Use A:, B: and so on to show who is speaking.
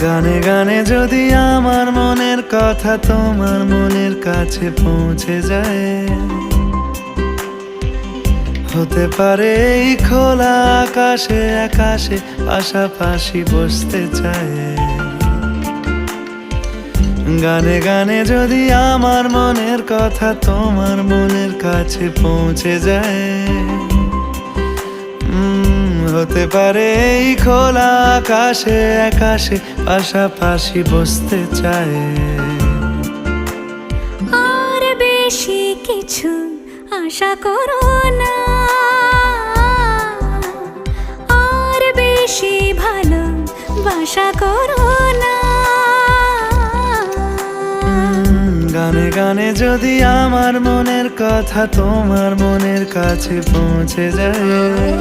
A: গানে গানে যদি আমার মনের কথা তোমার মনের কাছে পৌঁছে যায়, হতে পারে এই খোলা আকাশে আকাশে পাশাপাশি বসতে চায়। গানে গানে যদি আমার মনের কথা তোমার মনের কাছে পৌঁছে যায়, হতে পারে এই খোলা আকাশে আকাশে পাশাপাশি বসতে চায়।
B: আর বেশি কিছু আশা করো না, আর বেশি ভালোবাসা করো না।
A: গানে গানে যদি আমার মনের কথা তোমার মনের কাছে পৌঁছে যায়,